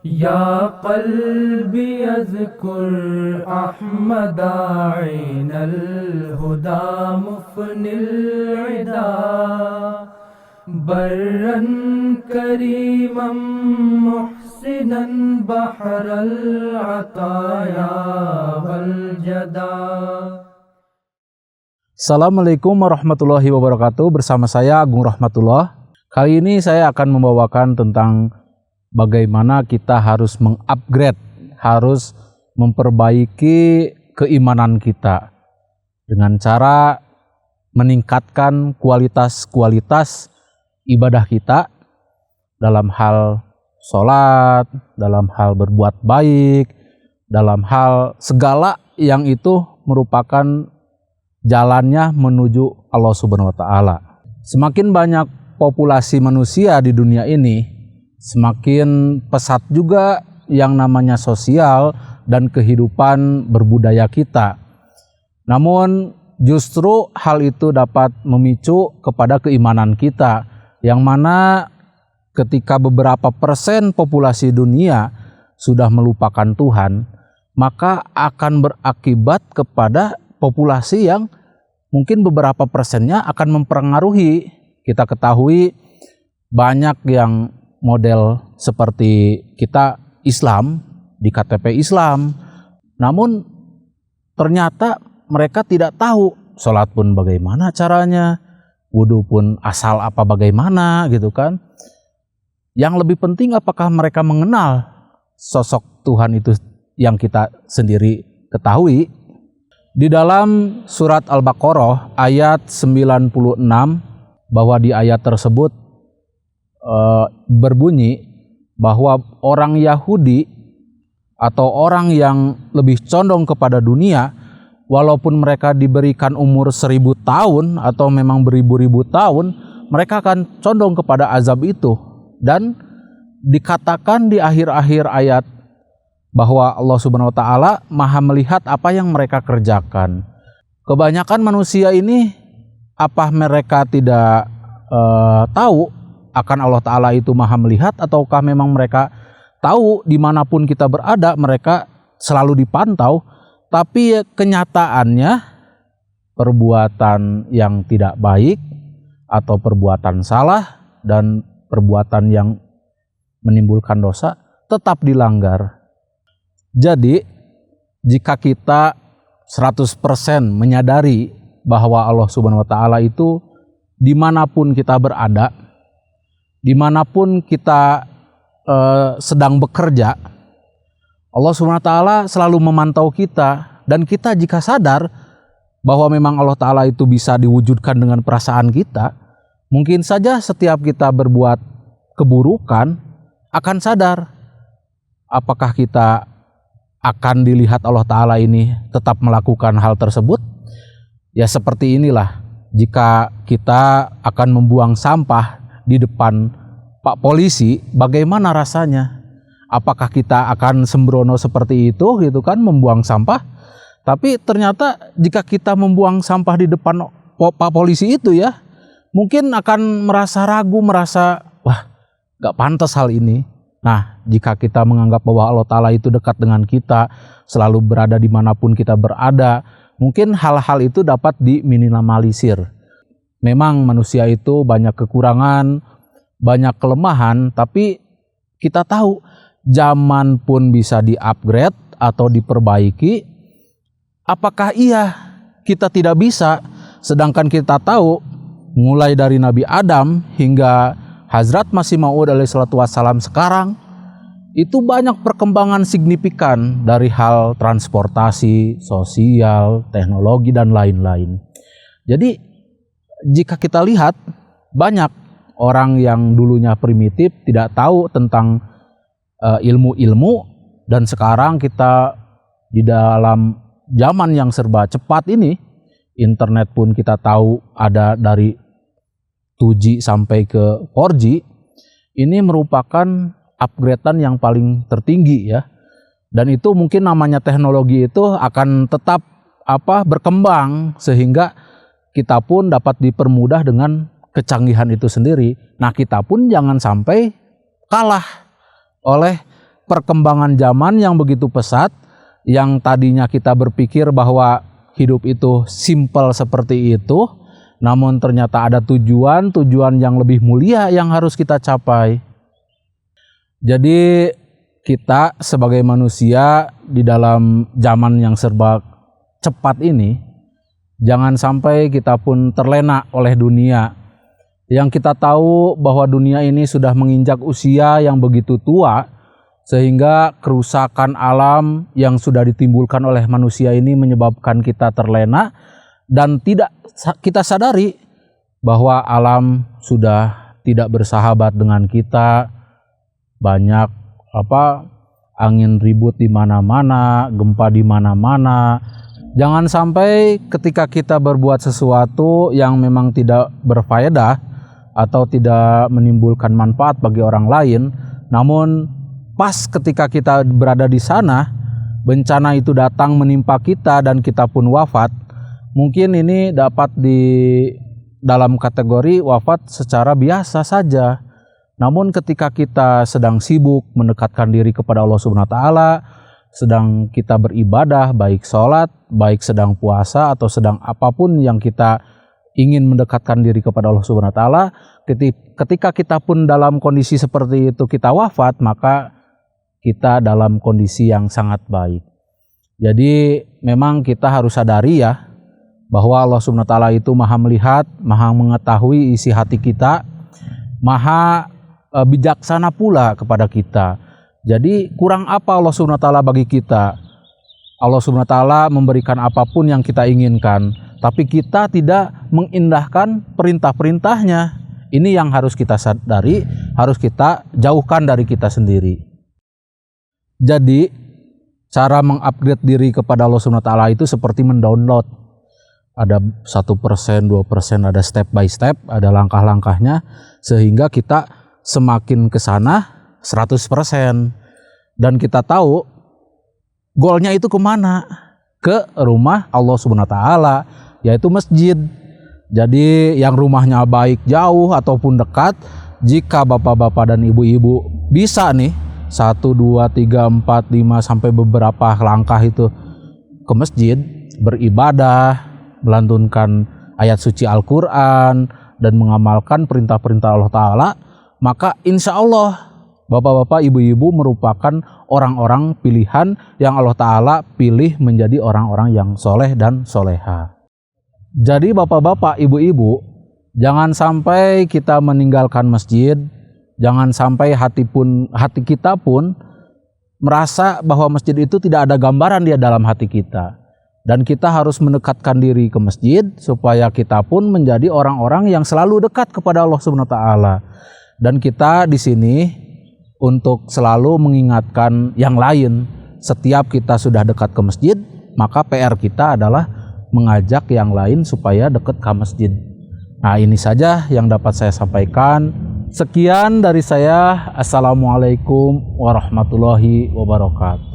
يا قلبي اذكر أحمد عين الهدى مفني العدا برا كريما محسنا بحر العطايا والجدا. Assalamualaikum warahmatullahi wabarakatuh. Bersama saya Agung Rahmatullah. Kali ini saya akan membawakan tentang bagaimana kita harus mengupgrade, harus memperbaiki keimanan kita dengan cara meningkatkan kualitas ibadah kita dalam hal sholat, dalam hal berbuat baik, dalam hal segala yang itu merupakan jalannya menuju Allah Subhanahu wa Ta'ala. Semakin banyak populasi manusia di dunia ini, semakin pesat juga yang namanya sosial dan kehidupan berbudaya kita. Namun justru hal itu dapat memicu kepada keimanan kita, yang mana ketika beberapa persen populasi dunia sudah melupakan Tuhan, maka akan berakibat kepada populasi yang mungkin beberapa persennya akan mempengaruhi. Kita ketahui banyak yang model seperti kita Islam di KTP Islam, namun ternyata mereka tidak tahu sholat pun bagaimana caranya, wudhu pun asal apa bagaimana gitu kan. Yang lebih penting apakah mereka mengenal sosok Tuhan itu yang kita sendiri ketahui. Di dalam surat Al-Baqarah ayat 96, bahwa di ayat tersebut berbunyi bahwa orang Yahudi atau orang yang lebih condong kepada dunia, walaupun mereka diberikan umur 1000 tahun atau memang beribu-ribu tahun, mereka akan condong kepada azab itu. Dan dikatakan di akhir-akhir ayat bahwa Allah Subhanahu wa Ta'ala Maha melihat apa yang mereka kerjakan. Kebanyakan manusia ini, apa mereka tidak tahu akan Allah Ta'ala itu Maha melihat, ataukah memang mereka tahu dimanapun kita berada mereka selalu dipantau, tapi kenyataannya perbuatan yang tidak baik atau perbuatan salah dan perbuatan yang menimbulkan dosa tetap dilanggar. Jadi jika kita 100% menyadari bahwa Allah Subhanahu wa Ta'ala itu dimanapun kita berada, dimanapun kita sedang bekerja, Allah Subhanahu wa Ta'ala selalu memantau kita. Dan kita jika sadar bahwa memang Allah Ta'ala itu bisa diwujudkan dengan perasaan kita, mungkin saja setiap kita berbuat keburukan akan sadar apakah kita akan dilihat Allah Ta'ala ini tetap melakukan hal tersebut. Ya seperti inilah jika kita akan membuang sampah di depan Pak Polisi, bagaimana rasanya? Apakah kita akan sembrono seperti itu gitu kan, membuang sampah? Tapi ternyata jika kita membuang sampah di depan Pak Polisi itu ya, mungkin akan merasa ragu, merasa wah gak pantas hal ini. Nah, jika kita menganggap bahwa Allah Ta'ala itu dekat dengan kita, selalu berada dimanapun kita berada, mungkin hal-hal itu dapat diminimalisir. Memang manusia itu banyak kekurangan, banyak kelemahan, tapi kita tahu zaman pun bisa di-upgrade atau diperbaiki. Apakah iya kita tidak bisa? Sedangkan kita tahu mulai dari Nabi Adam hingga Hazrat Masih Maud alaihissalatu wassalam sekarang, itu banyak perkembangan signifikan dari hal transportasi, sosial, teknologi, dan lain-lain. Jadi jika kita lihat, banyak orang yang dulunya primitif, tidak tahu tentang ilmu-ilmu, dan sekarang kita di dalam zaman yang serba cepat ini, internet pun kita tahu ada dari 2G sampai ke 4G, ini merupakan upgradean yang paling tertinggi ya. Dan itu mungkin namanya teknologi itu akan tetap berkembang sehingga kita pun dapat dipermudah dengan kecanggihan itu sendiri. Nah, kita pun jangan sampai kalah oleh perkembangan zaman yang begitu pesat, yang tadinya kita berpikir bahwa hidup itu simpel seperti itu, namun ternyata ada tujuan yang lebih mulia yang harus kita capai. Jadi kita sebagai manusia di dalam zaman yang serba cepat ini, jangan sampai kita pun terlena oleh dunia. Yang kita tahu bahwa dunia ini sudah menginjak usia yang begitu tua, sehingga kerusakan alam yang sudah ditimbulkan oleh manusia ini menyebabkan kita terlena dan tidak kita sadari bahwa alam sudah tidak bersahabat dengan kita. Banyak angin ribut di mana-mana, gempa di mana-mana. Jangan sampai ketika kita berbuat sesuatu yang memang tidak berfaedah atau tidak menimbulkan manfaat bagi orang lain, namun pas ketika kita berada di sana, bencana itu datang menimpa kita dan kita pun wafat. Mungkin ini dapat di dalam kategori wafat secara biasa saja. Namun ketika kita sedang sibuk mendekatkan diri kepada Allah Subhanahu wa taala, sedang kita beribadah, baik sholat, baik sedang puasa atau sedang apapun yang kita ingin mendekatkan diri kepada Allah Subhanahu wa taala, ketika kita pun dalam kondisi seperti itu kita wafat, maka kita dalam kondisi yang sangat baik. Jadi memang kita harus sadari ya, bahwa Allah Subhanahu wa taala itu maha melihat, maha mengetahui isi hati kita, maha bijaksana pula kepada kita. Jadi kurang apa Allah Subhanahu wa taala bagi kita? Allah Subhanahu wa taala memberikan apapun yang kita inginkan, tapi kita tidak mengindahkan perintah-perintahnya. Ini yang harus kita sadari, harus kita jauhkan dari kita sendiri. Jadi cara mengupgrade diri kepada Allah Subhanahu wa taala itu seperti mendownload. Ada 1%, 2%, ada step by step, ada langkah-langkahnya, sehingga kita semakin ke sana 100%. Dan kita tahu goalnya itu kemana? Ke rumah Allah Subhanahu wa taala, yaitu masjid. Jadi yang rumahnya baik jauh ataupun dekat, jika bapak-bapak dan ibu-ibu bisa nih 1, 2, 3, 4, 5 sampai beberapa langkah itu ke masjid, beribadah, melantunkan ayat suci Al-Quran dan mengamalkan perintah-perintah Allah Ta'ala, maka insya Allah bapak-bapak ibu-ibu merupakan orang-orang pilihan yang Allah Ta'ala pilih menjadi orang-orang yang soleh dan soleha. Jadi bapak-bapak ibu-ibu, jangan sampai kita meninggalkan masjid, jangan sampai hati kita pun merasa bahwa masjid itu tidak ada gambaran dia dalam hati kita. Dan kita harus mendekatkan diri ke masjid supaya kita pun menjadi orang-orang yang selalu dekat kepada Allah Subhanahu wa taala. Dan kita di sini untuk selalu mengingatkan yang lain. Setiap kita sudah dekat ke masjid, maka PR kita adalah mengajak yang lain supaya dekat ke masjid. Nah, ini saja yang dapat saya sampaikan. Sekian dari saya. Assalamualaikum warahmatullahi wabarakatuh.